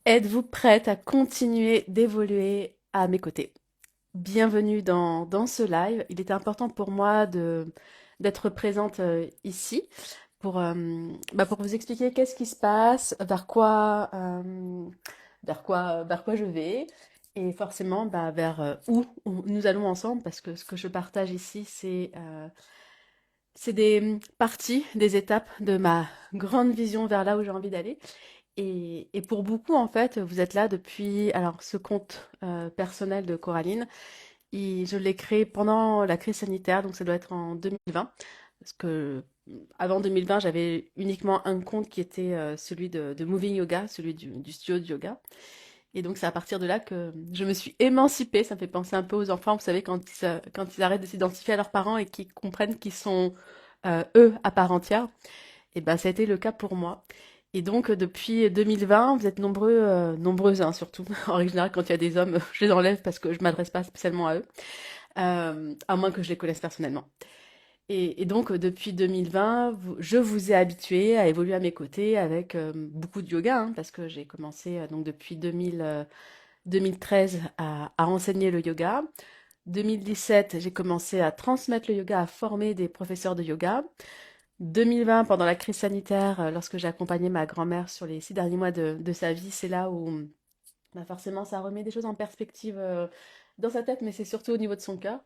Êtes-vous prête à continuer d'évoluer à mes côtés? Bienvenue dans ce live. Il était important pour moi d'être présente ici pour vous expliquer qu'est-ce qui se passe, vers quoi je vais et forcément vers où nous allons ensemble parce que ce que je partage ici, c'est des parties, des étapes de ma grande vision vers là où j'ai envie d'aller. Et pour beaucoup, en fait, vous êtes là depuis. Alors, ce compte personnel de Coraline, je l'ai créé pendant la crise sanitaire, donc ça doit être en 2020. Parce que avant 2020, j'avais uniquement un compte qui était celui de Moving Yoga, celui du studio de yoga. Et donc, c'est à partir de là que je me suis émancipée. Ça me fait penser un peu aux enfants, vous savez, quand ils arrêtent de s'identifier à leurs parents et qu'ils comprennent qu'ils sont eux à part entière. Et ben, ça a été le cas pour moi. Et donc, depuis 2020, vous êtes nombreux, nombreuses, hein, surtout. En règle générale, quand il y a des hommes, je les enlève parce que je m'adresse pas spécialement à eux, à moins que je les connaisse personnellement. Et donc, depuis 2020, je vous ai habitué à évoluer à mes côtés avec beaucoup de yoga, hein, parce que j'ai commencé donc depuis 2013 à enseigner le yoga. 2017, j'ai commencé à transmettre le yoga, à former des professeurs de yoga. 2020, pendant la crise sanitaire, lorsque j'ai accompagné ma grand-mère sur les 6 derniers mois de sa vie, c'est là où bah forcément ça remet des choses en perspective dans sa tête, mais c'est surtout au niveau de son cœur.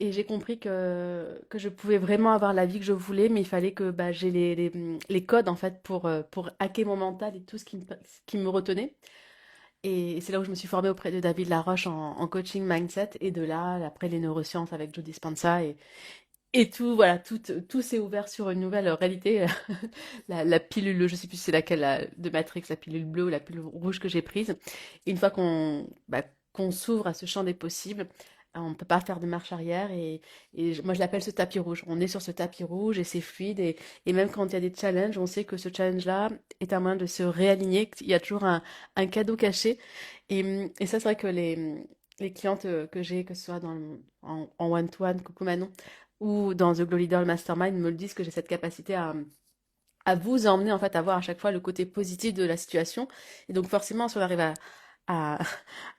Et j'ai compris que je pouvais vraiment avoir la vie que je voulais, mais il fallait que bah, j'ai les codes en fait pour hacker mon mental et tout ce qui me retenait. Et c'est là où je me suis formée auprès de David Laroche en coaching mindset. Et de là, après les neurosciences avec Joe Dispenza et tout, voilà, tout s'est ouvert sur une nouvelle réalité. La pilule, je sais plus c'est laquelle de Matrix, la pilule bleue ou la pilule rouge que j'ai prise. Et une fois qu'on s'ouvre à ce champ des possibles, on ne peut pas faire de marche arrière. Moi, je l'appelle ce tapis rouge. On est sur ce tapis rouge et c'est fluide. Et même quand il y a des challenges, on sait que ce challenge-là est un moyen de se réaligner. Il y a toujours un cadeau caché. Et ça, c'est vrai que les clientes que j'ai, que ce soit en one-to-one, coucou Manon, ou dans The Glow Leader Mastermind me le disent que j'ai cette capacité à vous emmener en fait à voir à chaque fois le côté positif de la situation. Et donc forcément, si on arrive à,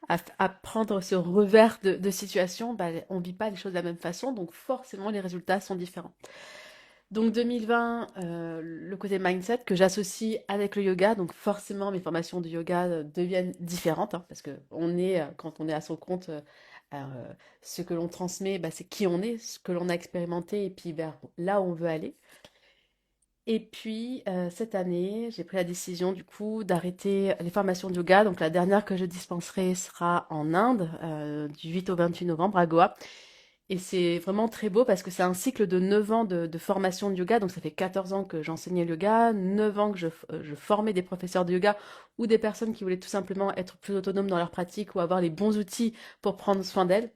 à prendre ce revers de situation, bah, on ne vit pas les choses de la même façon, donc forcément les résultats sont différents. Donc 2020, le côté mindset que j'associe avec le yoga, donc forcément mes formations de yoga deviennent différentes, hein, parce que quand on est à son compte, euh, ce que l'on transmet, bah, c'est qui on est, ce que l'on a expérimenté, et puis vers là où on veut aller. Et puis cette année, j'ai pris la décision du coup d'arrêter les formations de yoga. Donc la dernière que je dispenserai sera en Inde, du 8 au 28 novembre à Goa. Et c'est vraiment très beau parce que c'est un cycle de 9 ans de formation de yoga. Donc ça fait 14 ans que j'enseignais le yoga, 9 ans que je formais des professeurs de yoga ou des personnes qui voulaient tout simplement être plus autonomes dans leur pratique ou avoir les bons outils pour prendre soin d'elles.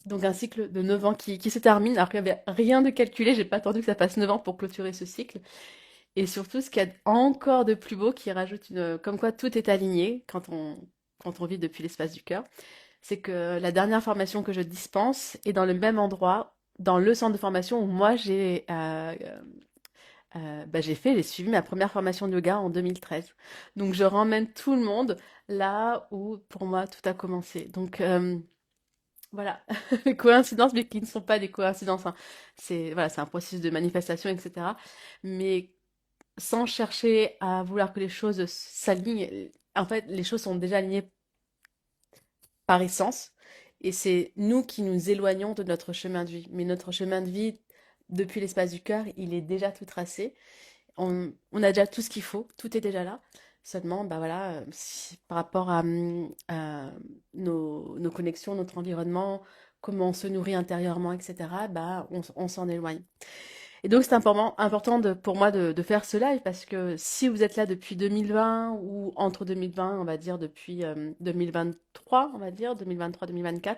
Donc un cycle de 9 ans qui se termine alors qu'il n'y avait rien de calculé. J'ai pas attendu que ça fasse 9 ans pour clôturer ce cycle. Et surtout, ce qu'il y a encore de plus beau, qui rajoute comme quoi tout est aligné quand on vit depuis l'espace du cœur, c'est que la dernière formation que je dispense est dans le même endroit, dans le centre de formation où moi j'ai suivi ma première formation de yoga en 2013. Donc je ramène tout le monde là où pour moi tout a commencé. Donc voilà, coïncidences, mais qui ne sont pas des coïncidences, hein. C'est un processus de manifestation, etc. Mais sans chercher à vouloir que les choses s'alignent. En fait, les choses sont déjà alignées par essence. Et c'est nous qui nous éloignons de notre chemin de vie. Mais notre chemin de vie, depuis l'espace du cœur, il est déjà tout tracé. On a déjà tout ce qu'il faut, tout est déjà là. Seulement, bah voilà, par rapport à nos connexions, notre environnement, comment on se nourrit intérieurement, etc., bah, on s'en éloigne. Et donc c'est important pour moi de faire ce live parce que si vous êtes là depuis 2020 ou entre 2020, on va dire depuis 2023, on va dire 2023-2024,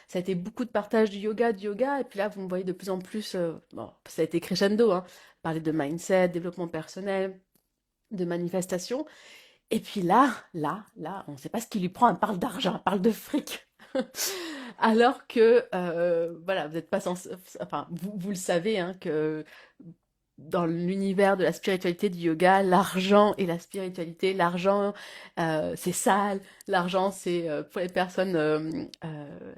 ça a été beaucoup de partage du yoga, et puis là vous me voyez de plus en plus, bon, ça a été crescendo, hein, parler de mindset, développement personnel, de manifestation, et puis là, on ne sait pas ce qui lui prend, elle parle d'argent, elle parle de fric. Alors que, voilà, vous n'êtes pas censé, enfin, vous le savez, hein, que dans l'univers de la spiritualité du yoga, l'argent et la spiritualité. L'argent, c'est sale. L'argent, c'est pour les personnes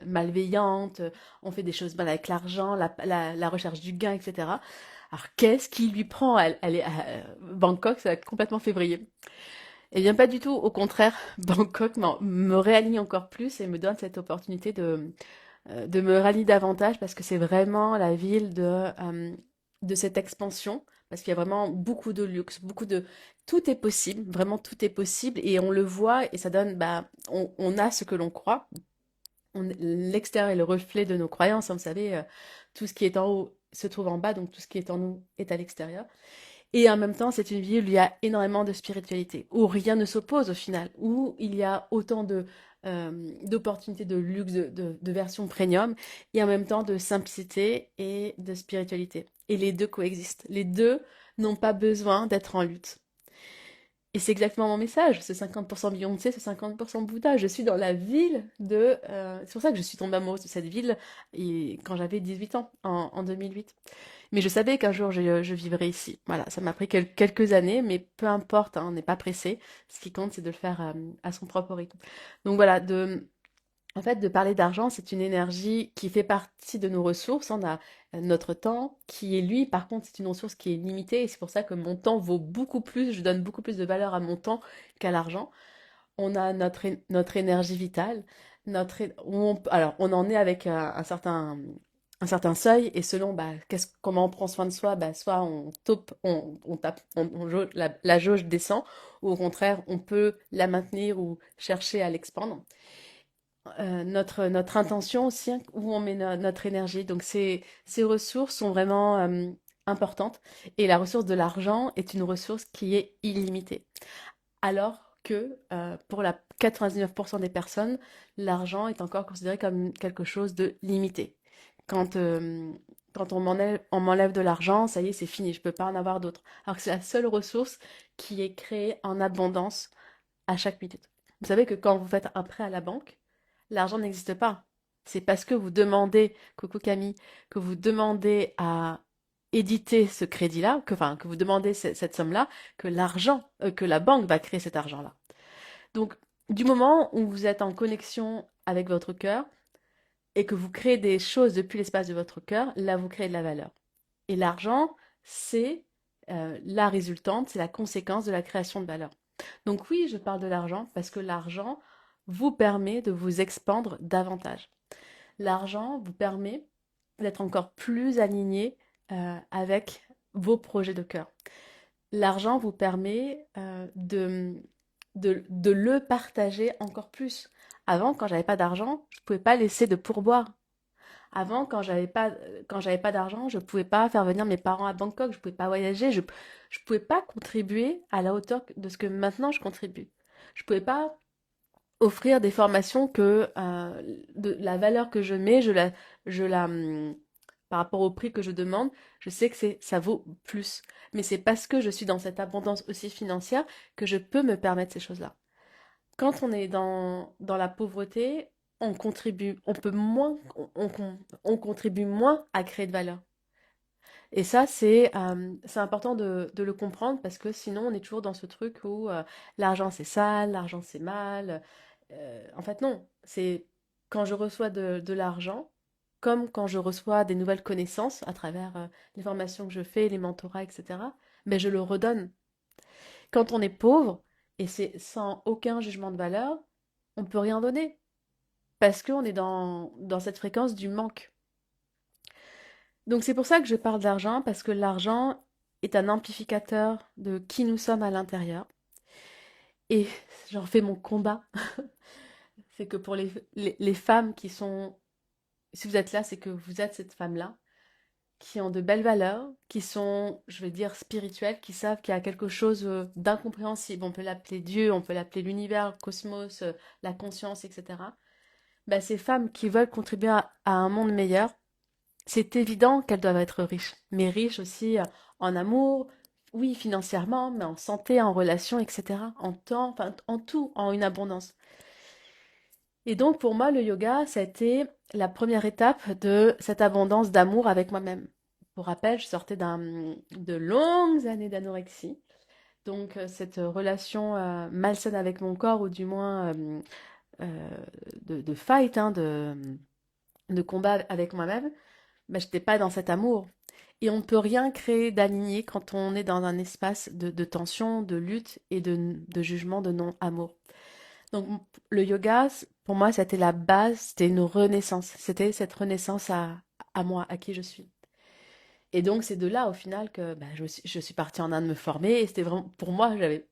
malveillantes. On fait des choses mal avec l'argent, la recherche du gain, etc. Alors, qu'est-ce qui lui prend? Elle est à Bangkok, ça va être complètement février. Eh bien, pas du tout. Au contraire, Bangkok me réaligne encore plus et me donne cette opportunité de me rallier davantage parce que c'est vraiment la ville de cette expansion, parce qu'il y a vraiment beaucoup de luxe, beaucoup de... Tout est possible, vraiment tout est possible, et on le voit, et ça donne, bah, on a ce que l'on croit. L'extérieur est le reflet de nos croyances, hein, vous savez, tout ce qui est en haut se trouve en bas, donc tout ce qui est en nous est à l'extérieur. Et en même temps, c'est une ville où il y a énormément de spiritualité, où rien ne s'oppose au final, où il y a autant d'opportunités de luxe, de versions premium, et en même temps de simplicité et de spiritualité. Et les deux coexistent. Les deux n'ont pas besoin d'être en lutte. Et c'est exactement mon message. C'est 50% Beyoncé, c'est 50% Bouddha. Je suis dans la ville de... c'est pour ça que je suis tombée amoureuse de cette ville quand j'avais 18 ans, en 2008. Mais je savais qu'un jour je vivrais ici. Voilà, ça m'a pris quelques années, mais peu importe, hein, on n'est pas pressé. Ce qui compte, c'est de le faire à son propre rythme. Donc voilà, en fait, de parler d'argent, c'est une énergie qui fait partie de nos ressources. On a notre temps, qui est lui, par contre, c'est une ressource qui est limitée. Et c'est pour ça que mon temps vaut beaucoup plus, je donne beaucoup plus de valeur à mon temps qu'à l'argent. On a notre énergie vitale, alors on en est avec un certain seuil, et selon bah, comment on prend soin de soi, bah, soit on tape, on tape, la jauge descend, ou au contraire, on peut la maintenir ou chercher à l'expandre. Notre intention aussi, hein, où on met notre énergie. Donc ces ressources sont vraiment importantes, et la ressource de l'argent est une ressource qui est illimitée. Alors que pour la 99% des personnes, l'argent est encore considéré comme quelque chose de limité. Quand, euh, quand on m'enlève de l'argent, ça y est, c'est fini, je ne peux pas en avoir d'autres. Alors que c'est la seule ressource qui est créée en abondance à chaque minute. Vous savez que quand vous faites un prêt à la banque, l'argent n'existe pas. C'est parce que vous demandez, coucou Camille, que vous demandez à éditer ce crédit-là, que vous demandez cette somme-là, que que la banque va créer cet argent-là. Donc, du moment où vous êtes en connexion avec votre cœur et que vous créez des choses depuis l'espace de votre cœur, là, vous créez de la valeur. Et l'argent, c'est la résultante, c'est la conséquence de la création de valeur. Donc oui, je parle de l'argent parce que l'argent vous permet de vous expandre davantage. L'argent vous permet d'être encore plus aligné avec vos projets de cœur. L'argent vous permet de le partager encore plus. Avant, quand j'avais pas d'argent, je ne pouvais pas laisser de pourboire. Avant, quand j'avais pas d'argent, je pouvais pas faire venir mes parents à Bangkok, je pouvais pas voyager, je pouvais pas contribuer à la hauteur de ce que maintenant je contribue. Je pouvais pas offrir des formations de la valeur que je mets, je la, par rapport au prix que je demande, je sais que ça vaut plus. Mais c'est parce que je suis dans cette abondance aussi financière que je peux me permettre ces choses-là. Quand on est dans la pauvreté, on peut moins, on contribue moins à créer de valeur. Et ça, c'est important de le comprendre parce que sinon, on est toujours dans ce truc où l'argent c'est sale, l'argent c'est mal. En fait, non. C'est quand je reçois de l'argent, comme quand je reçois des nouvelles connaissances à travers les formations que je fais, les mentorats, etc., mais je le redonne. Quand on est pauvre, et c'est sans aucun jugement de valeur, on peut rien donner parce qu'on est dans cette fréquence du manque. Donc c'est pour ça que je parle d'argent, parce que l'argent est un amplificateur de qui nous sommes à l'intérieur. Et j'en fais mon combat. C'est que pour les femmes qui sont... Si vous êtes là, c'est que vous êtes cette femme-là, qui ont de belles valeurs, qui sont, je vais dire, spirituelles, qui savent qu'il y a quelque chose d'incompréhensible. On peut l'appeler Dieu, on peut l'appeler l'univers, le cosmos, la conscience, etc. Bah, ces femmes qui veulent contribuer à un monde meilleur, c'est évident qu'elles doivent être riches, mais riches aussi en amour, oui, financièrement, mais en santé, en relations, etc., en temps, enfin, en tout, en une abondance. Et donc, pour moi, le yoga, ça a été la première étape de cette abondance d'amour avec moi-même. pour rappel, je sortais de longues années d'anorexie. Donc, cette relation malsaine avec mon corps, ou du moins euh, de fight, hein, de combat avec moi-même, bah, j'étais pas dans cet amour. Et on ne peut rien créer d'aligné quand on est dans un espace de tension, de lutte et de jugement, de non-amour. Donc, le yoga, pour moi, c'était la base, c'était une renaissance. C'était cette renaissance à moi, à qui je suis. Et donc, c'est de là, au final, que bah, je suis partie en Inde me former. Et c'était vraiment, pour moi, j'avais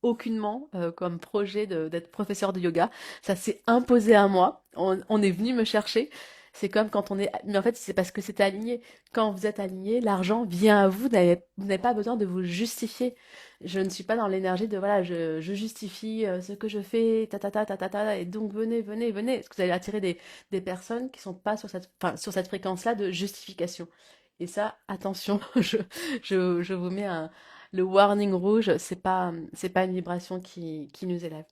aucunement comme projet d'être professeur de yoga. Ça s'est imposé à moi. On est venu me chercher. C'est comme quand on est... Mais en fait, c'est parce que c'était aligné. Quand vous êtes aligné, l'argent vient à vous. Vous n'avez pas besoin de vous justifier. Je ne suis pas dans l'énergie de, voilà, je justifie ce que je fais, et donc venez, venez, venez. Parce que vous allez attirer des personnes qui sont pas sur enfin, sur cette fréquence-là de justification. Et ça, attention, je vous mets le warning rouge, c'est pas une vibration qui nous élève.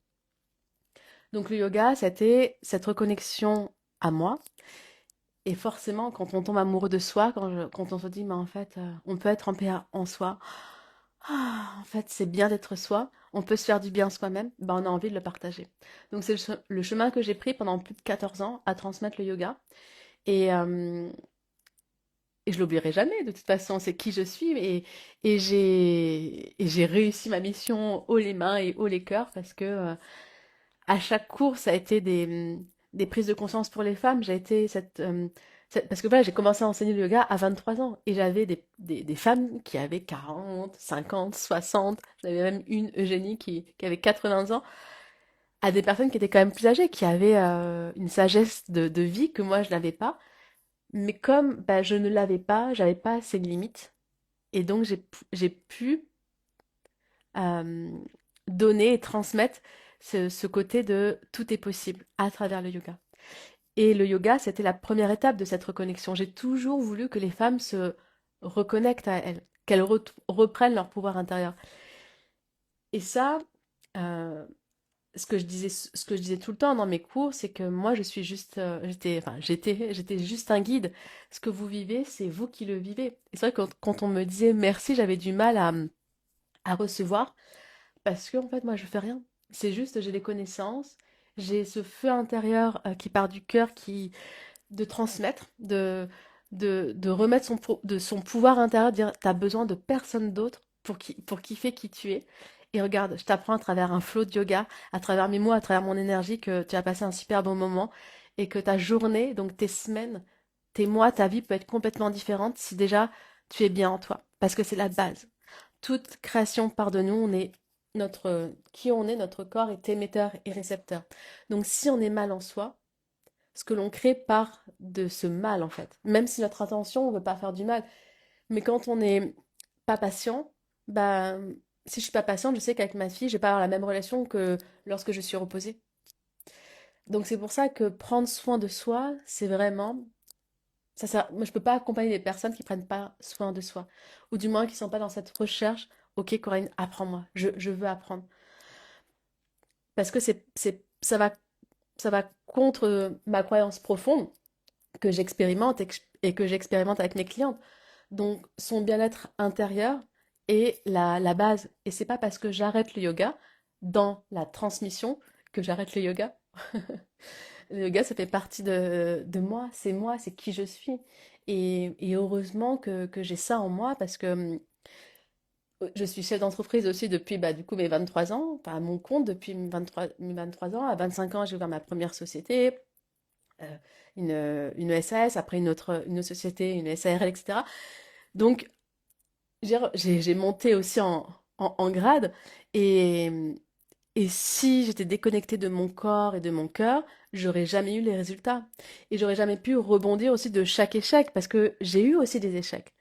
Donc le yoga, c'était cette reconnexion à moi. Et forcément, quand on tombe amoureux de soi, quand on se dit, mais en fait, on peut être en paix en soi, en fait, c'est bien d'être soi, on peut se faire du bien soi-même, ben, on a envie de le partager. Donc c'est le chemin que j'ai pris pendant plus de 14 ans à transmettre le yoga. Et, euh, et je l'oublierai jamais, de toute façon, c'est qui je suis. Et j'ai réussi ma mission haut les mains et haut les cœurs parce que à chaque cours, ça a été des prises de conscience pour les femmes. J'ai été parce que voilà, j'ai commencé à enseigner le yoga à 23 ans et j'avais des femmes qui avaient 40, 50, 60. J'avais même une, Eugénie, qui avait 80 ans, à des personnes qui étaient quand même plus âgées, qui avaient une sagesse de vie que moi, je n'avais pas. Mais comme bah, je ne l'avais pas, j'avais pas ces limites. Et donc, j'ai pu euh, donner et transmettre ce côté de tout est possible à travers le yoga. Et le yoga, c'était la première étape de cette reconnexion. J'ai toujours voulu que les femmes se reconnectent à elles, qu'elles reprennent leur pouvoir intérieur. Et ça, euh, ce que je disais tout le temps dans mes cours, c'est que moi, je suis juste, j'étais juste un guide. Ce que vous vivez, c'est vous qui le vivez. Et c'est vrai que quand on me disait merci, j'avais du mal à recevoir parce que, en fait, moi, je fais rien. C'est juste, j'ai des connaissances, j'ai ce feu intérieur qui part du cœur, de transmettre, de remettre de son pouvoir intérieur, de dire, t'as besoin de personne d'autre pour kiffer qui tu es. Et regarde, je t'apprends à travers un flow de yoga, à travers mes mots, à travers mon énergie, que tu as passé un super bon moment et que ta journée, donc tes semaines, tes mois, ta vie peut être complètement différente si déjà tu es bien en toi. Parce que c'est la base. Toute création part de nous, qui on est, notre corps est émetteur et récepteur. Donc si on est mal en soi, ce que l'on crée part de ce mal en fait. Même si notre intention, on veut pas faire du mal. Mais quand on n'est pas patient, bah, si je suis pas patiente, je sais qu'avec ma fille, je vais pas avoir la même relation que lorsque je suis reposée. Donc c'est pour ça que prendre soin de soi, c'est vraiment... moi, je peux pas accompagner des personnes qui prennent pas soin de soi. Ou du moins qui sont pas dans cette recherche. Ok, Corinne, apprends-moi. Je veux apprendre. Parce que ça va contre ma croyance profonde que j'expérimente et que j'expérimente avec mes clientes. Donc, son bien-être intérieur est la base. Et c'est pas parce que j'arrête le yoga dans la transmission que j'arrête le yoga. Le yoga, ça fait partie de moi, c'est qui je suis. Et heureusement que j'ai ça en moi parce que je suis chef d'entreprise aussi depuis bah, du coup mes 23 ans, enfin, à mon compte depuis mes 23 ans. À 25 ans, j'ai ouvert ma première société, euh, une SAS, après une autre société, une SARL, etc. Donc, j'ai monté aussi en grade. Et, et si j'étais déconnectée de mon corps et de mon cœur, j'aurais jamais eu les résultats. Et j'aurais jamais pu rebondir aussi de chaque échec, parce que j'ai eu aussi des échecs.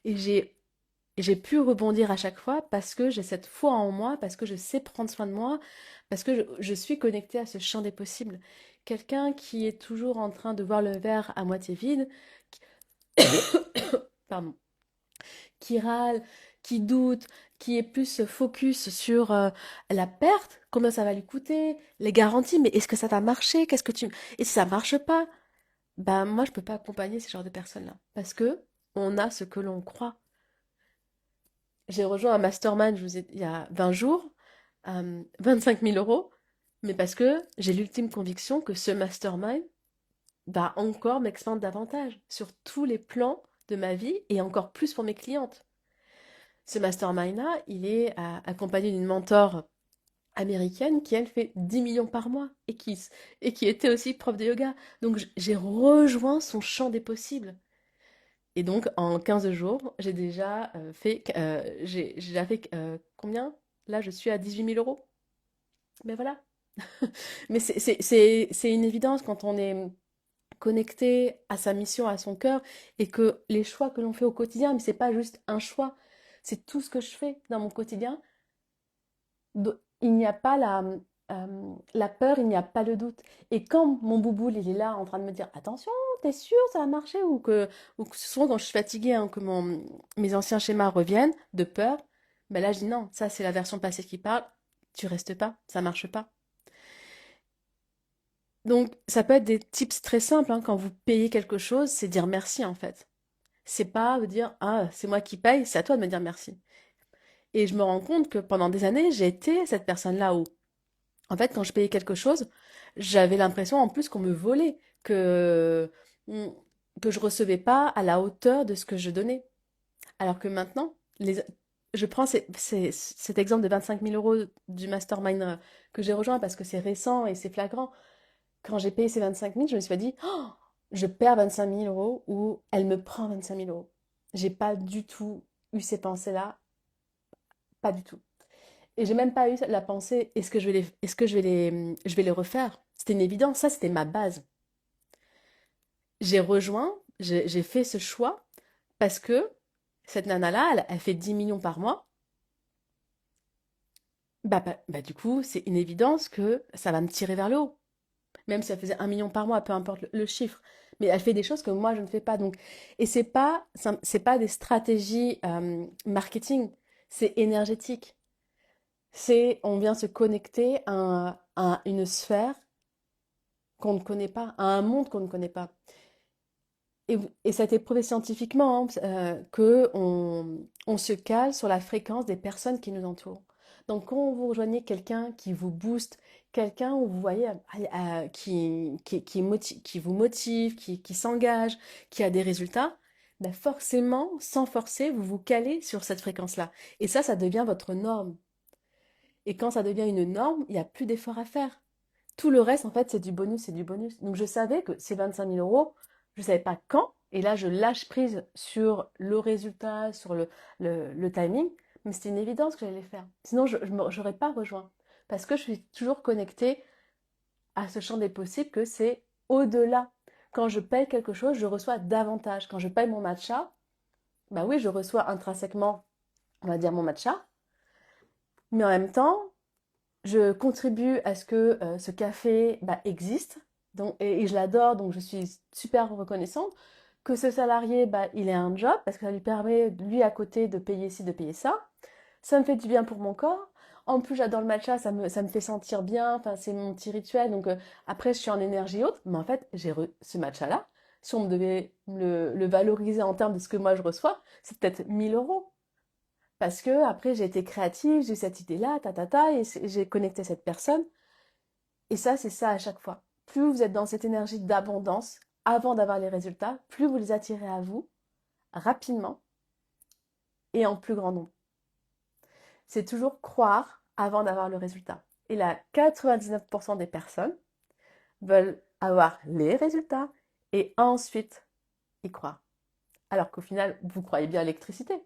Et j'ai pu rebondir à chaque fois parce que j'ai cette foi en moi, parce que je sais prendre soin de moi, parce que je suis connectée à ce champ des possibles. Quelqu'un qui est toujours en train de voir le verre à moitié vide, pardon, qui râle, qui doute, qui est plus focus sur la perte, combien ça va lui coûter, les garanties, mais est-ce que ça va marcher? Et si ça marche pas? Ben moi je peux pas accompagner ce genre de personnes-là parce que On a ce que l'on croit. J'ai rejoint un mastermind, il y a 20 jours, 25 000 euros, mais parce que j'ai l'ultime conviction que ce mastermind va encore m'expandre davantage sur tous les plans de ma vie et encore plus pour mes clientes. Ce mastermind-là, il est accompagné d'une mentor américaine qui, elle, fait 10 millions par mois et qui était aussi prof de yoga. Donc, j'ai rejoint son champ des possibles. Et donc, en 15 jours, j'ai déjà fait combien? Là, je suis à 18 000 euros. Mais voilà. Mais c'est une évidence quand on est connecté à sa mission, à son cœur, et que les choix que l'on fait au quotidien, mais c'est pas juste un choix, c'est tout ce que je fais dans mon quotidien. Il n'y a pas la peur, il n'y a pas le doute. Et quand mon bouboule, il est là en train de me dire, attention, t'es sûr, ça va marcher, ou que souvent quand je suis fatiguée, hein, que mes anciens schémas reviennent de peur, ben là je dis non, ça c'est la version passée qui parle, tu restes pas, ça marche pas. Donc ça peut être des tips très simples, hein, quand vous payez quelque chose, c'est dire merci en fait. C'est pas vous dire, ah, c'est moi qui paye, c'est à toi de me dire merci. Et je me rends compte que pendant des années, j'ai été cette personne-là où en fait, quand je payais quelque chose, j'avais l'impression en plus qu'on me volait, mm, que je recevais pas à la hauteur de ce que je donnais. Alors que maintenant, je prends cet exemple de 25 000 euros du mastermind que j'ai rejoint parce que c'est récent et c'est flagrant. Quand j'ai payé ces 25 000, je me suis pas dit, oh, je perds 25 000 euros ou elle me prend 25 000 euros. J'ai pas du tout eu ces pensées-là, pas du tout. Et j'ai même pas eu la pensée, est-ce que je vais les refaire? C'était une évidence, ça c'était ma base. J'ai fait ce choix parce que cette nana-là, elle fait 10 millions par mois. Du coup, c'est une évidence que ça va me tirer vers le haut. Même si elle faisait 1 million par mois, peu importe le chiffre. Mais elle fait des choses que moi je ne fais pas. Donc, et c'est pas des stratégies marketing, c'est énergétique. On vient se connecter à une sphère qu'on ne connaît pas, à un monde qu'on ne connaît pas. Et ça a été prouvé scientifiquement, hein, que on se cale sur la fréquence des personnes qui nous entourent. Donc quand vous rejoignez quelqu'un qui vous booste, quelqu'un où vous voyez qui vous motive, qui s'engage, qui a des résultats, ben forcément, sans forcer, vous vous calez sur cette fréquence-là. Et ça devient votre norme. Et quand ça devient une norme, il n'y a plus d'effort à faire. Tout le reste, en fait, c'est du bonus, c'est du bonus. Donc, je savais que ces 25 000 euros, je ne savais pas quand. Et là, je lâche prise sur le résultat, sur le timing. Mais c'était une évidence que j'allais le faire. Sinon, je n'aurais pas rejoint. Parce que je suis toujours connectée à ce champ des possibles que c'est au-delà. Quand je paye quelque chose, je reçois davantage. Quand je paye mon matcha, bah oui, je reçois intrinsèquement, on va dire, mon matcha. Mais en même temps, je contribue à ce que ce café existe donc, et je l'adore, donc je suis super reconnaissante. Que ce salarié, il ait un job parce que ça lui permet, lui à côté, de payer ci, de payer ça. Ça me fait du bien pour mon corps. En plus, j'adore le matcha, ça me fait sentir bien. Enfin, c'est mon petit rituel. Donc, après, je suis en énergie haute. Mais en fait, ce matcha-là, si on me devait le valoriser en termes de ce que moi je reçois, c'est peut-être 1 000 euros. Parce que après, j'ai été créative, j'ai eu cette idée-là, et j'ai connecté cette personne. Et ça, c'est ça à chaque fois. Plus vous êtes dans cette énergie d'abondance, avant d'avoir les résultats, plus vous les attirez à vous, rapidement et en plus grand nombre. C'est toujours croire avant d'avoir le résultat. Et là, 99% des personnes veulent avoir les résultats et ensuite y croire. Alors qu'au final, vous croyez bien à l'électricité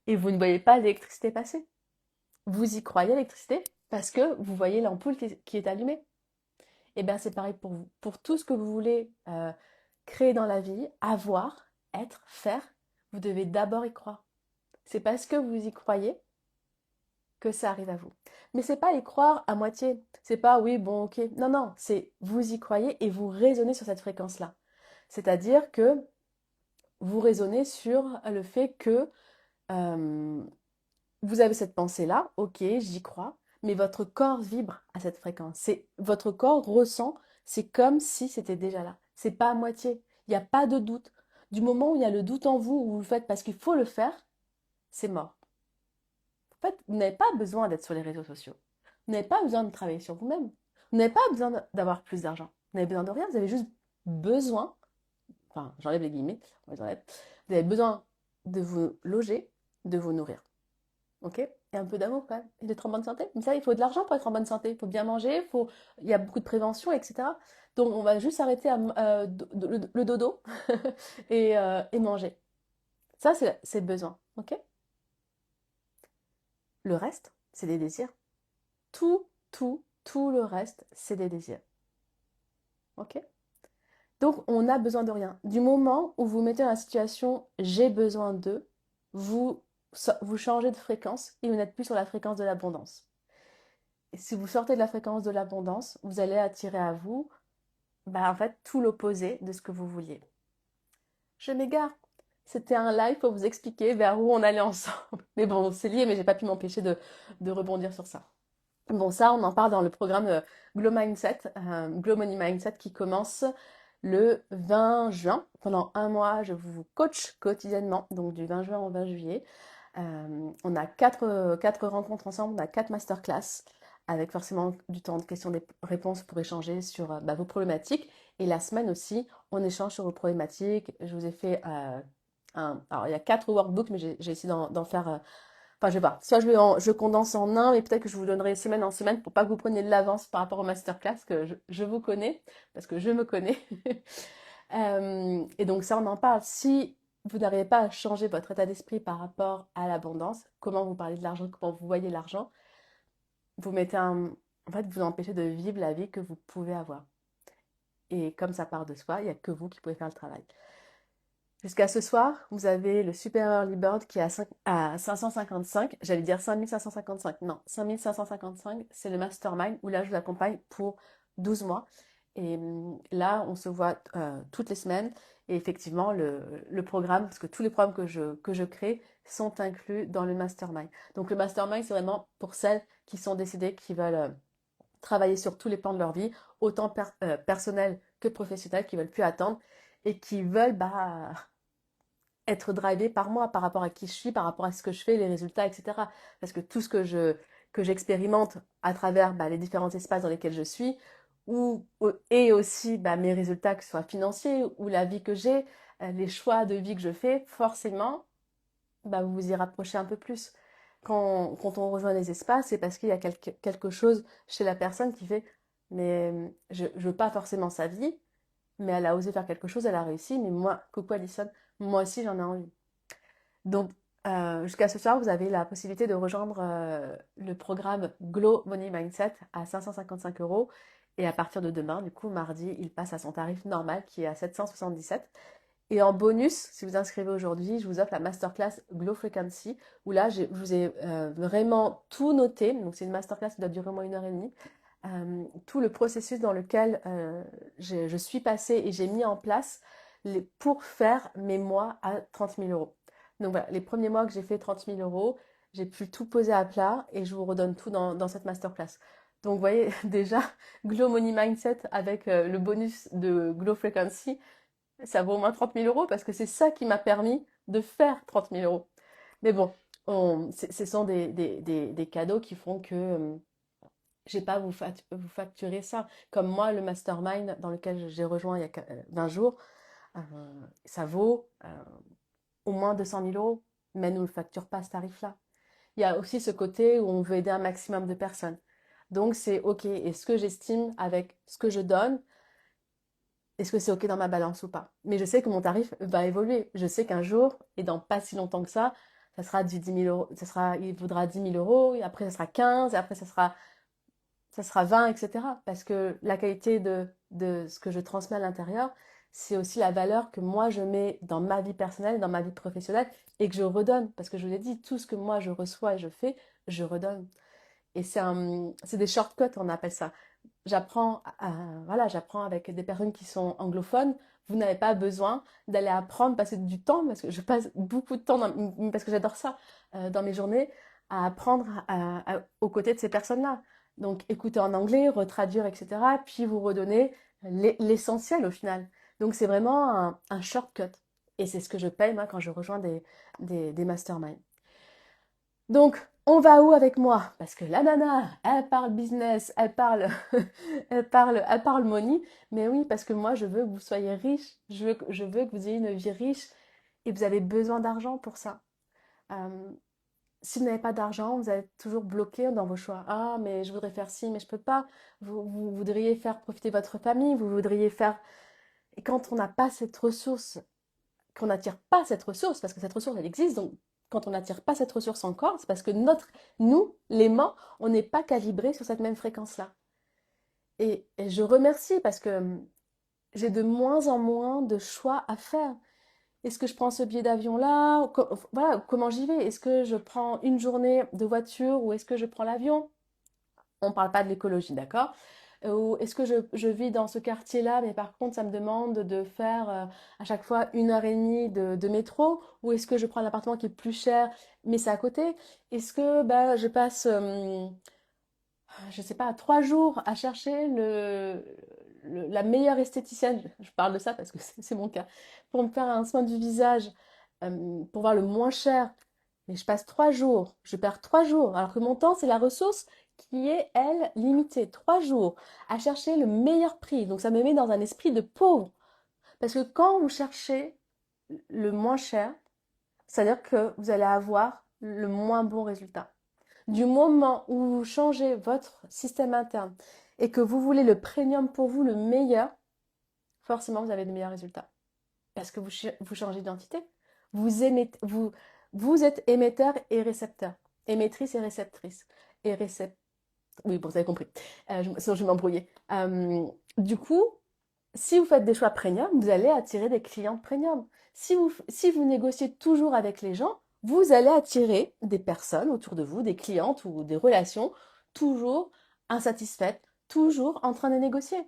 et vous ne voyez pas l'électricité passer. Vous y croyez à l'électricité parce que vous voyez l'ampoule qui est allumée. Et bien c'est pareil pour vous. Pour tout ce que vous voulez créer dans la vie, avoir, être, faire, vous devez d'abord y croire. C'est parce que vous y croyez que ça arrive à vous. Mais c'est pas y croire à moitié. C'est pas oui, bon, ok. Non, non, c'est vous y croyez et vous raisonnez sur cette fréquence-là. C'est-à-dire que vous raisonnez sur le fait que euh, vous avez cette pensée-là, ok, j'y crois, mais votre corps vibre à cette fréquence. Votre corps ressent, c'est comme si c'était déjà là. C'est pas à moitié. Il n'y a pas de doute. Du moment où il y a le doute en vous, où vous le faites parce qu'il faut le faire, c'est mort. En fait, vous n'avez pas besoin d'être sur les réseaux sociaux. Vous n'avez pas besoin de travailler sur vous-même. Vous n'avez pas besoin d'avoir plus d'argent. Vous n'avez besoin de rien. Vous avez juste besoin, enfin, j'enlève les guillemets, on les enlève. Vous avez besoin de vous loger, de vous nourrir. Ok? Et un peu d'amour quand même, et d'être en bonne santé. Mais ça, il faut de l'argent pour être en bonne santé. Il faut bien manger, il y a beaucoup de prévention, etc. Donc, on va juste arrêter le dodo et manger. Ça, c'est le besoin. Ok? Le reste, c'est des désirs. Tout le reste, c'est des désirs. Ok? Donc, on n'a besoin de rien. Du moment où vous mettez dans la situation j'ai besoin de, vous, vous changez de fréquence et vous n'êtes plus sur la fréquence de l'abondance. Et si vous sortez de la fréquence de l'abondance, vous allez attirer à vous, en fait, tout l'opposé de ce que vous vouliez. Je m'égare. C'était un live pour vous expliquer vers où on allait ensemble. Mais bon, c'est lié, mais j'ai pas pu m'empêcher de rebondir sur ça. Bon, ça, on en parle dans le programme Glow Mindset, Glow Money Mindset qui commence le 20 juin. Pendant un mois, je vous coach quotidiennement, donc du 20 juin au 20 juillet. On a quatre rencontres ensemble, on a 4 masterclass avec forcément du temps de questions-réponses pour échanger sur vos problématiques. Et la semaine aussi, on échange sur vos problématiques. Je vous ai fait alors, il y a 4 workbooks, mais j'ai essayé d'en faire enfin, je vais voir. Soit je condense en un, mais peut-être que je vous donnerai semaine en semaine pour pas que vous preniez de l'avance par rapport au masterclass, que je vous connais, parce que je me connais. Et donc ça, on en parle. Si vous n'arrivez pas à changer votre état d'esprit par rapport à l'abondance, comment vous parlez de l'argent, comment vous voyez l'argent, vous mettez en fait, vous empêchez de vivre la vie que vous pouvez avoir. Et comme ça part de soi, il n'y a que vous qui pouvez faire le travail. Jusqu'à ce soir, vous avez le Super Early Bird qui est à 555. J'allais dire 5555. Non, 5555, c'est le Mastermind où là, je vous accompagne pour 12 mois. Et là, on se voit toutes les semaines. Et effectivement, le programme, parce que tous les programmes que je crée sont inclus dans le Mastermind. Donc le Mastermind, c'est vraiment pour celles qui sont décidées, qui veulent travailler sur tous les plans de leur vie, autant personnel que professionnel, qui veulent plus attendre et qui veulent être drivé par moi, par rapport à qui je suis, par rapport à ce que je fais, les résultats, etc. Parce que tout ce que j'expérimente à travers les différents espaces dans lesquels je suis, et aussi mes résultats, que ce soit financiers ou la vie que j'ai, les choix de vie que je fais, forcément, vous vous y rapprochez un peu plus. Quand on rejoint les espaces, c'est parce qu'il y a quelque chose chez la personne qui fait, mais je veux pas forcément sa vie, mais elle a osé faire quelque chose, elle a réussi, mais moi, coucou Alison, moi aussi j'en ai envie. Donc, jusqu'à ce soir, vous avez la possibilité de rejoindre le programme Glow Money Mindset à 555 euros. Et à partir de demain, du coup, mardi, il passe à son tarif normal qui est à 777. Et en bonus, si vous inscrivez aujourd'hui, je vous offre la masterclass Glow Frequency, où là, je vous ai vraiment tout noté. Donc, c'est une masterclass qui doit durer au moins 1 heure et demie. Tout le processus dans lequel je suis passée et j'ai mis en place pour faire mes mois à 30 000 euros. Donc voilà, les premiers mois que j'ai fait 30 000 euros, j'ai pu tout poser à plat et je vous redonne tout dans cette masterclass. Donc vous voyez déjà, Glow Money Mindset avec le bonus de Glow Frequency, ça vaut au moins 30 000 euros parce que c'est ça qui m'a permis de faire 30 000 euros. Mais bon, ce sont des cadeaux qui font que j'ai pas à vous facturer ça. Comme moi, le mastermind dans lequel j'ai rejoint il y a 20 jours, euh, ça vaut au moins 200 000 euros, mais elle ne nous le facture pas ce tarif-là. Il y a aussi ce côté où on veut aider un maximum de personnes. Donc c'est OK. Est-ce que j'estime avec ce que je donne, est-ce que c'est OK dans ma balance ou pas? Mais je sais que mon tarif va évoluer. Je sais qu'un jour, et dans pas si longtemps que ça sera du 10 000 euros, il vaudra 10 000 euros, et après ça sera 15, et après ça sera 20, etc. Parce que la qualité de ce que je transmets à l'intérieur, c'est aussi la valeur que moi je mets dans ma vie personnelle, dans ma vie professionnelle, et que je redonne. Parce que je vous l'ai dit, tout ce que moi je reçois et je fais, je redonne. Et c'est des shortcuts, on appelle ça. Voilà, j'apprends avec des personnes qui sont anglophones. Vous n'avez pas besoin d'aller apprendre, passer du temps, parce que je passe beaucoup de temps, parce que j'adore ça, dans mes journées, à apprendre aux côtés de ces personnes-là. Donc, écouter en anglais, retraduire, etc. Puis vous redonner l'essentiel au final. Donc, c'est vraiment un shortcut. Et c'est ce que je paye, moi, quand je rejoins des masterminds. Donc, on va où avec moi? Parce que la nana, elle parle business, elle parle, elle parle money. Mais oui, parce que moi, je veux que vous soyez riche. Je veux que vous ayez une vie riche. Et vous avez besoin d'argent pour ça. Euh, Si vous n'avez pas d'argent, vous êtes toujours bloqué dans vos choix. Ah, mais je voudrais faire ci, mais je peux pas. Vous voudriez faire profiter votre famille, vous voudriez faire. Et quand on n'a pas cette ressource, qu'on n'attire pas cette ressource, parce que cette ressource, elle existe, donc quand on n'attire pas cette ressource encore, c'est parce que nous, l'aimant, on n'est pas calibré sur cette même fréquence-là. Et je remercie parce que j'ai de moins en moins de choix à faire. Est-ce que je prends ce billet d'avion-là? Voilà, comment j'y vais? Est-ce que je prends une journée de voiture ou est-ce que je prends l'avion? On ne parle pas de l'écologie, d'accord? Ou est-ce que je vis dans ce quartier-là, mais par contre, ça me demande de faire à chaque fois 1 heure et demie de métro? Ou est-ce que je prends un appartement qui est plus cher, mais c'est à côté? Est-ce que bah, je passe, je sais pas, 3 jours à chercher la meilleure esthéticienne? Je parle de ça parce que c'est mon cas. Pour me faire un soin du visage, pour voir le moins cher. Mais je passe 3 jours, je perds 3 jours, alors que mon temps, c'est la ressource qui est, elle, limitée. 3 jours à chercher le meilleur prix. Donc ça me met dans un esprit de pauvre. Parce que quand vous cherchez le moins cher, c'est-à-dire que vous allez avoir le moins bon résultat. Du moment où vous changez votre système interne et que vous voulez le premium pour vous, le meilleur, forcément vous avez de meilleurs résultats. Parce que vous changez d'identité. Vous, vous êtes émetteur et récepteur. Émettrice et réceptrice. Et récept... Oui, bon, vous avez compris. Sinon, je vais m'embrouiller. Du coup, si vous faites des choix premium, vous allez attirer des clients premium. Si vous négociez toujours avec les gens, vous allez attirer des personnes autour de vous, des clientes ou des relations toujours insatisfaites, toujours en train de négocier.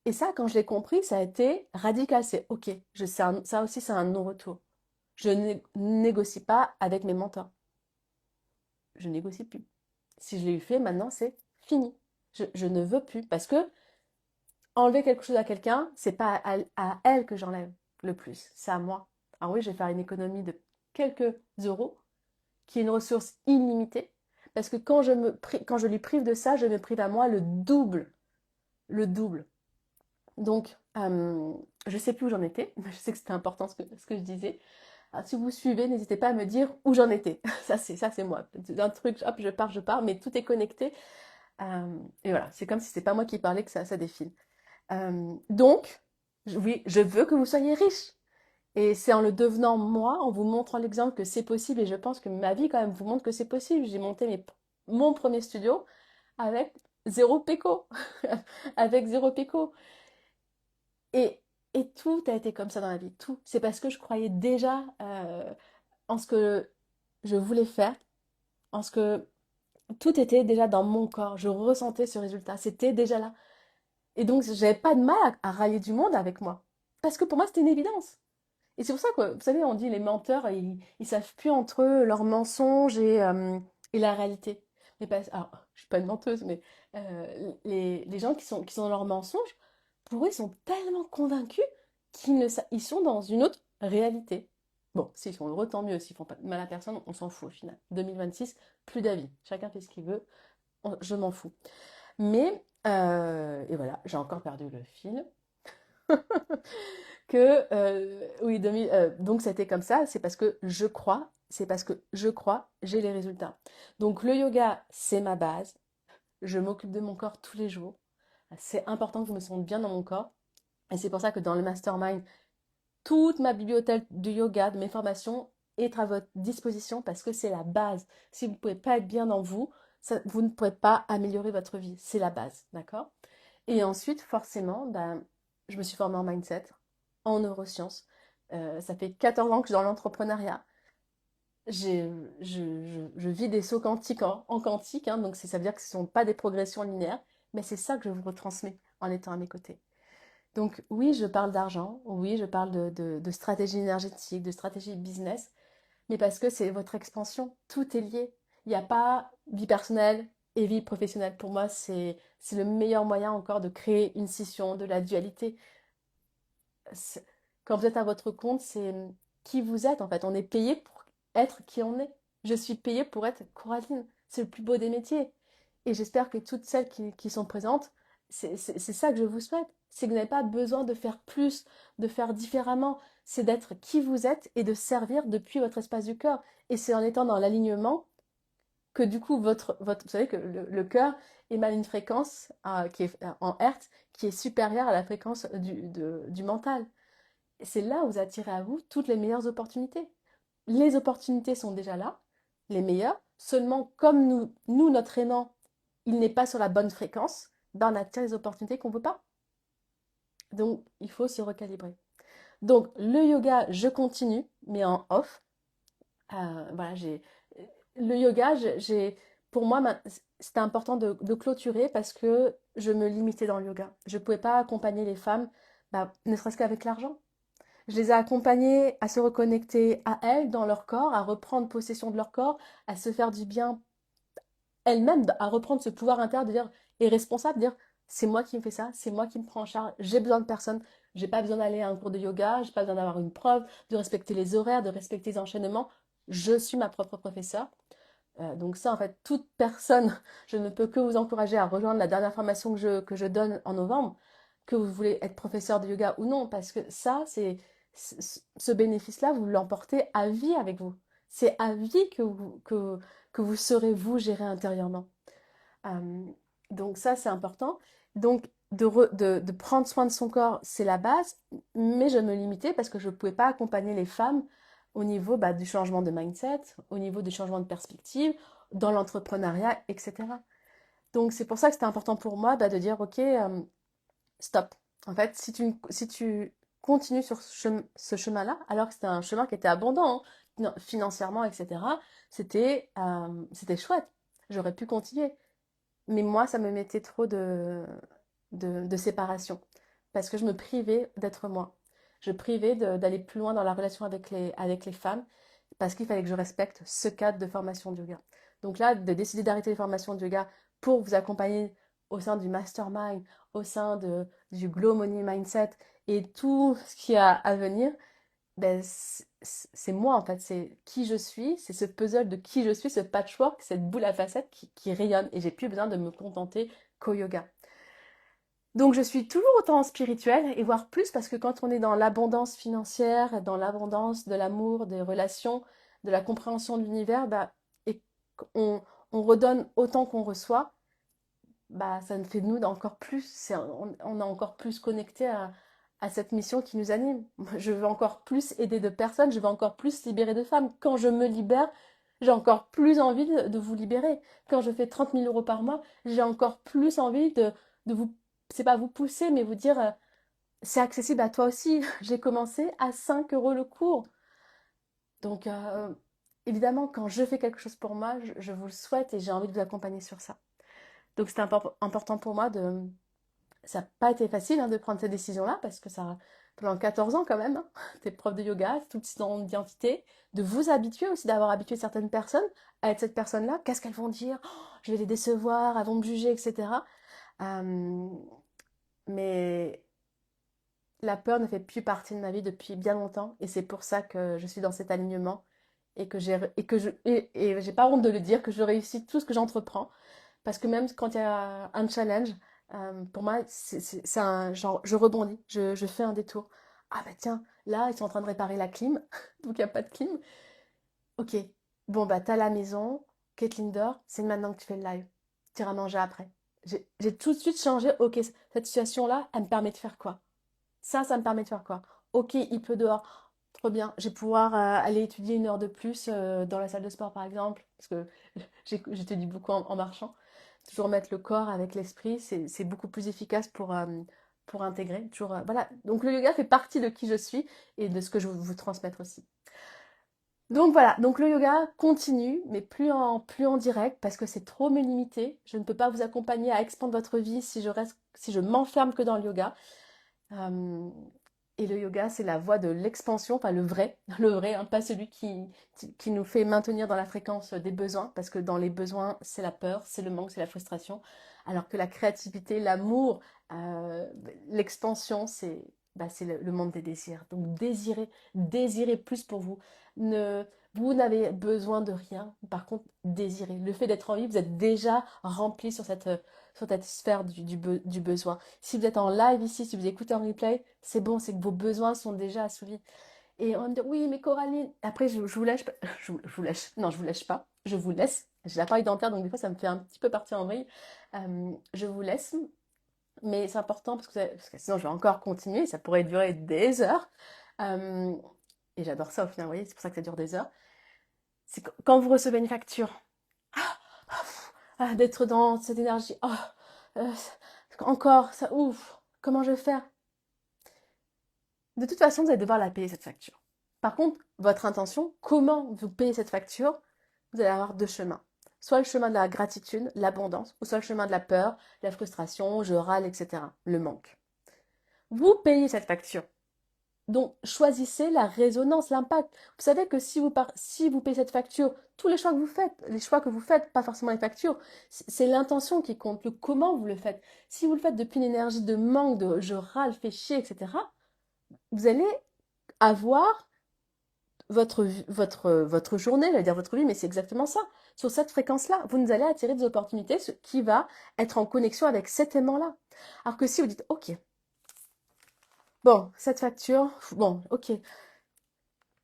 Et ça, quand je l'ai compris, ça a été radical. C'est OK, ça aussi, c'est un non-retour. Je ne négocie pas avec mes mentors. Je négocie plus. Si je l'ai eu fait, maintenant, c'est fini. Je ne veux plus parce que enlever quelque chose à quelqu'un, c'est pas à elle que j'enlève le plus, c'est à moi. Alors oui, je vais faire une économie de quelques euros, qui est une ressource illimitée, parce que quand je lui prive de ça, je me prive à moi le double, le double. Donc, je sais plus où j'en étais, mais je sais que c'était important ce que je disais. Alors, si vous suivez, n'hésitez pas à me dire où j'en étais. Ça, c'est moi. D'un truc, hop, je pars, mais tout est connecté. Et voilà, c'est comme si c'était pas moi qui parlais que ça défile. Donc, oui, je veux que vous soyez riche. Et c'est en le devenant moi, en vous montrant l'exemple que c'est possible, et je pense que ma vie quand même vous montre que c'est possible. J'ai monté mon premier studio avec zéro péco, avec zéro péco. Et, et tout a été comme ça dans la vie, tout. C'est parce que je croyais déjà en ce que je voulais faire, en ce que tout était déjà dans mon corps. Je ressentais ce résultat, c'était déjà là. Et donc, j'avais pas de mal à rallier du monde avec moi. Parce que pour moi, c'était une évidence. Et c'est pour ça que, vous savez, on dit les menteurs, ils savent plus entre eux leurs mensonges et la réalité. Mais pas, alors, je suis pas une menteuse, mais les gens qui sont dans leurs mensonges, pour eux, ils sont tellement convaincus ils sont dans une autre réalité. Bon, s'ils sont heureux, tant mieux. S'ils font pas de mal à personne, on s'en fout au final. 2026, plus d'avis. Chacun fait ce qu'il veut. Je m'en fous. Mais, et voilà, j'ai encore perdu le fil. Oui, donc c'était comme ça, c'est parce que je crois, c'est parce que je crois, j'ai les résultats. Donc le yoga, c'est ma base. Je m'occupe de mon corps tous les jours. C'est important que je me sente bien dans mon corps. Et c'est pour ça que dans le mastermind, toute ma bibliothèque de yoga, de mes formations, est à votre disposition parce que c'est la base. Si vous ne pouvez pas être bien dans vous, vous ne pourrez pas améliorer votre vie. C'est la base, d'accord? Et ensuite, forcément, ben, je me suis formée en mindset, en neurosciences. Ça fait 14 ans que je suis dans l'entrepreneuriat. J'ai- je vis des sauts quantiques en quantique, hein, donc ça veut dire que ce ne sont pas des progressions linéaires, mais c'est ça que je vous retransmets en étant à mes côtés. Donc oui, je parle d'argent, oui, je parle de stratégie énergétique, de stratégie business, mais parce que c'est votre expansion, tout est lié. Il n'y a pas vie personnelle et vie professionnelle. Pour moi, c'est le meilleur moyen encore de créer une scission, de la dualité. Quand vous êtes à votre compte, c'est qui vous êtes en fait. On est payé pour être qui on est. Je suis payée pour être Coraline. C'est le plus beau des métiers. Et j'espère que toutes celles qui sont présentes, c'est ça que je vous souhaite. C'est que vous n'avez pas besoin de faire plus, de faire différemment. C'est d'être qui vous êtes et de servir depuis votre espace du cœur. Et c'est en étant dans l'alignement que du coup, vous savez que le cœur émane une fréquence qui est en hertz qui est supérieure à la fréquence du mental. Et c'est là où vous attirez à vous toutes les meilleures opportunités. Les opportunités sont déjà là, les meilleures. Seulement, comme notre aimant, il n'est pas sur la bonne fréquence, ben on attire les opportunités qu'on ne veut pas. Donc, il faut se recalibrer. Donc, le yoga, je continue, mais en off. Voilà, le yoga, pour moi, c'était important de clôturer parce que je me limitais dans le yoga. Je ne pouvais pas accompagner les femmes, bah, ne serait-ce qu'avec l'argent. Je les ai accompagnées à se reconnecter à elles, dans leur corps, à reprendre possession de leur corps, à se faire du bien elles-mêmes, à reprendre ce pouvoir intérieur de dire, et responsable, de dire, c'est moi qui me fais ça, c'est moi qui me prends en charge, j'ai besoin de personne, j'ai pas besoin d'aller à un cours de yoga, j'ai pas besoin d'avoir une preuve, de respecter les horaires, de respecter les enchaînements, je suis ma propre professeure. Donc ça, en fait, toute personne, je ne peux que vous encourager à rejoindre la dernière formation que je donne en novembre, que vous voulez être professeur de yoga ou non, parce que ça, ce bénéfice-là, vous l'emportez à vie avec vous. C'est à vie que vous saurez vous gérer intérieurement. Euh, donc ça, c'est important. Donc de prendre soin de son corps, c'est la base, mais je me limitais parce que je ne pouvais pas accompagner les femmes au niveau bah, du changement de mindset, au niveau du changement de perspective, dans l'entrepreneuriat, etc. Donc c'est pour ça que c'était important pour moi bah, de dire, ok, stop. En fait, si tu continues sur ce chemin-là, alors que c'était un chemin qui était abondant, hein, financièrement, etc., c'était chouette. J'aurais pu continuer. Mais moi, ça me mettait trop de séparation. Parce que je me privais d'être moi. Je privais d'aller plus loin dans la relation avec les femmes. Parce qu'il fallait que je respecte ce cadre de formation de yoga. Donc là, de décider d'arrêter les formations de yoga pour vous accompagner au sein du mastermind, au sein du Glow Money Mindset et tout ce qui a à venir, ben, c'est moi en fait, c'est qui je suis, c'est ce puzzle de qui je suis, ce patchwork, cette boule à facettes qui rayonne et j'ai plus besoin de me contenter qu'au yoga. Donc je suis toujours autant spirituelle et voire plus parce que quand on est dans l'abondance financière, dans l'abondance de l'amour, des relations, de la compréhension de l'univers, bah, et on redonne autant qu'on reçoit, bah, ça nous fait de nous encore plus, on est encore plus connecté à cette mission qui nous anime. Je veux encore plus aider de personnes, je veux encore plus libérer de femmes. Quand je me libère, j'ai encore plus envie de vous libérer. Quand je fais 30 000 euros par mois, j'ai encore plus envie de vous, c'est pas vous pousser, mais vous dire, c'est accessible à toi aussi. J'ai commencé à 5 euros le cours. Donc, évidemment, quand je fais quelque chose pour moi, je vous le souhaite et j'ai envie de vous accompagner sur ça. Donc, c'était important pour moi ça n'a pas été facile hein, de prendre cette décision-là parce que ça, pendant 14 ans quand même, hein, t'es prof de yoga, c'est toute ton identité, de vous habituer aussi, d'avoir habitué certaines personnes à être cette personne-là. Qu'est-ce qu'elles vont dire? Oh, je vais les décevoir, elles vont me juger, etc. Euh, mais la peur ne fait plus partie de ma vie depuis bien longtemps et c'est pour ça que je suis dans cet alignement et j'ai pas honte de le dire que je réussis tout ce que j'entreprends parce que même quand il y a un challenge, pour moi, c'est un genre, je rebondis, je fais un détour. Ah bah tiens, là, ils sont en train de réparer la clim, donc il n'y a pas de clim. Ok, bon bah t'as la maison, Kathleen dort, c'est maintenant que tu fais le live. Tu iras manger après. J'ai tout de suite changé, ok, cette situation-là, elle me permet de faire quoi? Ça me permet de faire quoi? Ok, il pleut dehors, trop bien. Je vais pouvoir aller étudier une heure de plus dans la salle de sport par exemple, parce que j'étudie beaucoup en marchant. Toujours mettre le corps avec l'esprit, c'est beaucoup plus efficace pour intégrer. Toujours, voilà. Donc le yoga fait partie de qui je suis et de ce que je veux vous transmettre aussi. Donc voilà, donc le yoga continue, mais plus en direct parce que c'est trop me limiter. Je ne peux pas vous accompagner à expandre votre vie si je m'enferme que dans le yoga. Euh, et le yoga, c'est la voie de l'expansion, enfin le vrai, le vrai, hein, pas celui qui nous fait maintenir dans la fréquence des besoins, parce que dans les besoins, c'est la peur, c'est le manque, c'est la frustration, alors que la créativité, l'amour, l'expansion, bah, c'est le monde des désirs. Donc désirez, désirez plus pour vous. Ne, vous n'avez besoin de rien. Par contre, désirez. Le fait d'être en vie, vous êtes déjà rempli sur cette sphère du besoin. Si vous êtes en live ici, si vous écoutez en replay, c'est bon, c'est que vos besoins sont déjà assouvis. Et on va me dire, oui, mais Coraline, après, je vous lâche pas. Je vous lâche. Non, je vous lâche pas. Je vous laisse. J'ai l'appareil dentaire, donc des fois, ça me fait un petit peu partir en vrille. Je vous laisse. Mais c'est important parce que sinon, je vais encore continuer. Ça pourrait durer des heures. Euh, et j'adore ça au final, vous voyez, c'est pour ça que ça dure des heures. C'est quand vous recevez une facture, d'être dans cette énergie. Euh, encore, ça, ouf, comment je vais faire? De toute façon, vous allez devoir la payer, cette facture. Par contre, votre intention, comment vous payez cette facture, vous allez avoir deux chemins. Soit le chemin de la gratitude, l'abondance, ou soit le chemin de la peur, la frustration, je râle, etc. Le manque. Vous payez cette facture. Donc, choisissez la résonance, l'impact. Vous savez que si vous payez cette facture, tous les choix que vous faites, pas forcément les factures, c'est l'intention qui compte, le comment vous le faites. Si vous le faites depuis une énergie de manque, de je râle, fais chier, etc., vous allez avoir votre journée, j'allais dire votre vie, mais c'est exactement ça. Sur cette fréquence-là, vous nous allez attirer des opportunités, ce qui va être en connexion avec cet aimant-là. Alors que si vous dites, ok, bon, cette facture, bon, ok,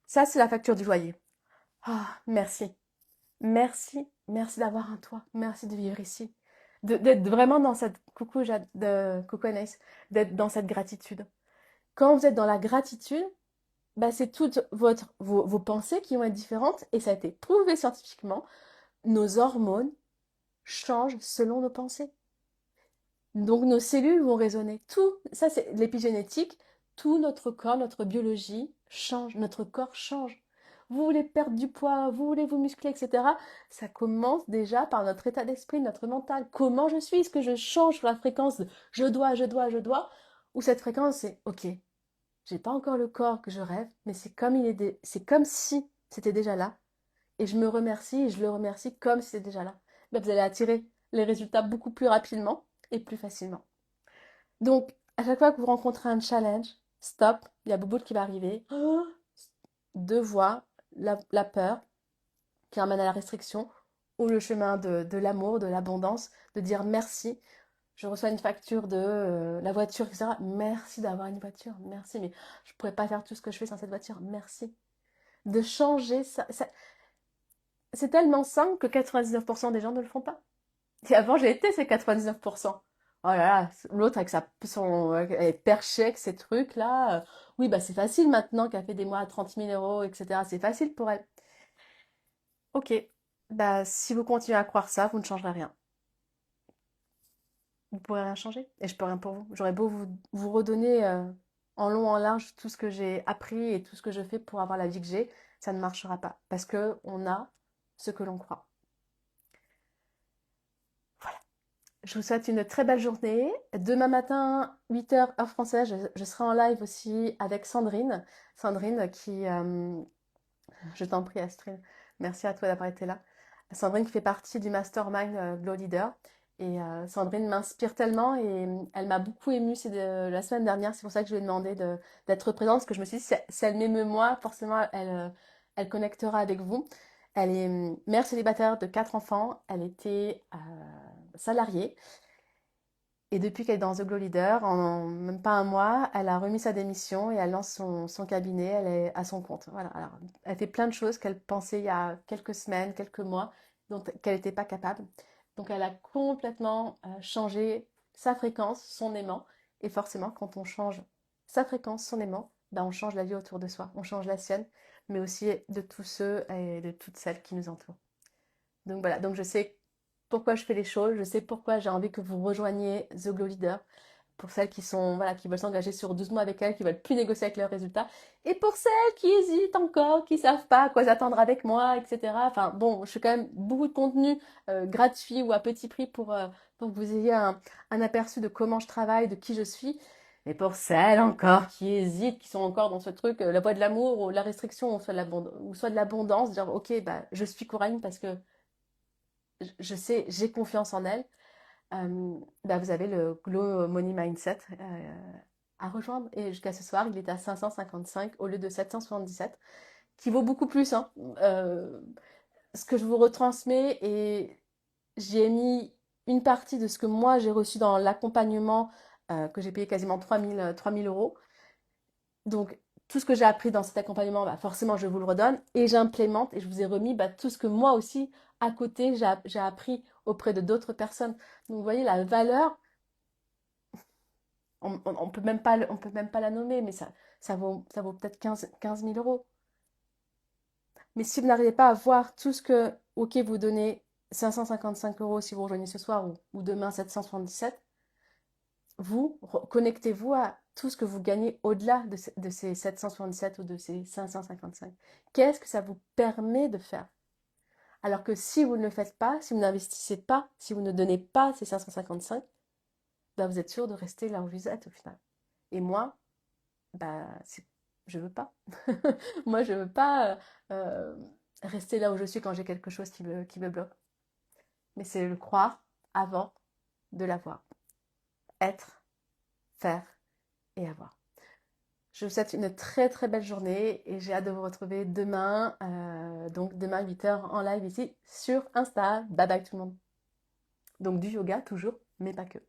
ça c'est la facture du loyer. Ah, merci, merci, merci d'avoir un toit, merci de vivre ici, d'être vraiment dans cette, coucou Anaïs, d'être dans cette gratitude. Quand vous êtes dans la gratitude, bah, c'est toutes vos pensées qui vont être différentes et ça a été prouvé scientifiquement. Nos hormones changent selon nos pensées. Donc nos cellules vont résonner. Tout, ça c'est l'épigénétique, tout notre corps, notre biologie change, notre corps change. Vous voulez perdre du poids, vous voulez vous muscler, etc. Ça commence déjà par notre état d'esprit, notre mental. Comment je suis? Est-ce que je change sur la fréquence de je dois? Ou cette fréquence c'est ok, j'ai pas encore le corps que je rêve, mais c'est comme si c'était déjà là. Et je me remercie et je le remercie comme si c'était déjà là. Ben, vous allez attirer les résultats beaucoup plus rapidement et plus facilement. Donc, à chaque fois que vous rencontrez un challenge, stop, il y a Bouboule qui va arriver. Oh, deux voies, la peur qui emmène à la restriction ou le chemin de l'amour, de l'abondance, de dire merci. Je reçois une facture de la voiture, etc. Merci d'avoir une voiture, merci, mais je ne pourrais pas faire tout ce que je fais sans cette voiture, merci. De changer ça, c'est tellement simple que 99% des gens ne le font pas. Et avant, j'ai été ces 99%. Oh là là, l'autre avec elle est perchée avec ces trucs-là. Oui, bah c'est facile maintenant qu'elle fait des mois à 30 000 euros, etc. C'est facile pour elle. Ok, bah si vous continuez à croire ça, vous ne changerez rien. Vous ne pourrez rien changer et je peux rien pour vous. J'aurais beau vous redonner en long, en large tout ce que j'ai appris et tout ce que je fais pour avoir la vie que j'ai, ça ne marchera pas parce que on a ce que l'on croit. Voilà. Je vous souhaite une très belle journée. Demain matin, 8 heures heure française, je serai en live aussi avec Sandrine. Sandrine qui... je t'en prie Astrid, merci à toi d'avoir été là. Sandrine qui fait partie du mastermind Glow Leader. Et Sandrine m'inspire tellement et elle m'a beaucoup émue la semaine dernière. C'est pour ça que je lui ai demandé d'être présente parce que je me suis dit, si elle m'émeut moi, forcément, elle connectera avec vous. Elle est mère célibataire de 4 enfants. Elle était salariée. Et depuis qu'elle est dans The Glow Leader, en même pas un mois, elle a remis sa démission et elle lance son cabinet, elle est à son compte. Voilà. Alors, elle fait plein de choses qu'elle pensait il y a quelques semaines, quelques mois, dont qu'elle n'était pas capable. Donc elle a complètement changé sa fréquence, son aimant. Et forcément, quand on change sa fréquence, son aimant, ben on change la vie autour de soi. On change la sienne, mais aussi de tous ceux et de toutes celles qui nous entourent. Donc voilà, donc je sais pourquoi je fais les choses, je sais pourquoi j'ai envie que vous rejoigniez The Glow Leader. Pour celles qui sont, voilà, qui veulent s'engager sur 12 mois avec elle, qui veulent plus négocier avec leurs résultats. Et pour celles qui hésitent encore, qui savent pas à quoi s'attendre avec moi, etc. Enfin bon, je fais quand même beaucoup de contenu gratuit ou à petit prix pour que vous ayez un aperçu de comment je travaille, de qui je suis. Et pour celles encore qui hésitent, qui sont encore dans ce truc, la voie de l'amour ou la restriction, ou soit de l'abondance, dire ok, bah je suis Coraline parce que je sais, j'ai confiance en elle. Bah, vous avez le Glow Money Mindset à rejoindre. Et jusqu'à ce soir, il est à 555 au lieu de 777, qui vaut beaucoup plus, hein. Ce que je vous retransmets et j'y ai mis une partie de ce que moi j'ai reçu dans l'accompagnement que j'ai payé quasiment 3000 euros. Donc, tout ce que j'ai appris dans cet accompagnement, bah, forcément, je vous le redonne et j'implémente et je vous ai remis bah, tout ce que moi aussi, à côté, j'ai appris auprès de d'autres personnes. Donc, vous voyez, la valeur, on peut même pas, on peut même pas la nommer, mais ça vaut peut-être 15 000 euros. Mais si vous n'arrivez pas à voir tout ce que, ok, vous donnez 555 euros si vous rejoignez ce soir ou demain 777, vous, connectez-vous à tout ce que vous gagnez au-delà de ces 777 ou de ces 555. Qu'est-ce que ça vous permet de faire? Alors que si vous ne le faites pas, si vous n'investissez pas, si vous ne donnez pas ces 555, ben vous êtes sûr de rester là où vous êtes au final. Et moi, bah, je veux pas. Moi, je veux pas euh, rester là où je suis quand j'ai quelque chose qui me bloque. Mais c'est le croire avant de l'avoir. Être, faire et avoir. Je vous souhaite une très très belle journée et j'ai hâte de vous retrouver demain, donc demain 8 heures en live ici sur Insta. Bye bye tout le monde. Donc du yoga toujours, mais pas que.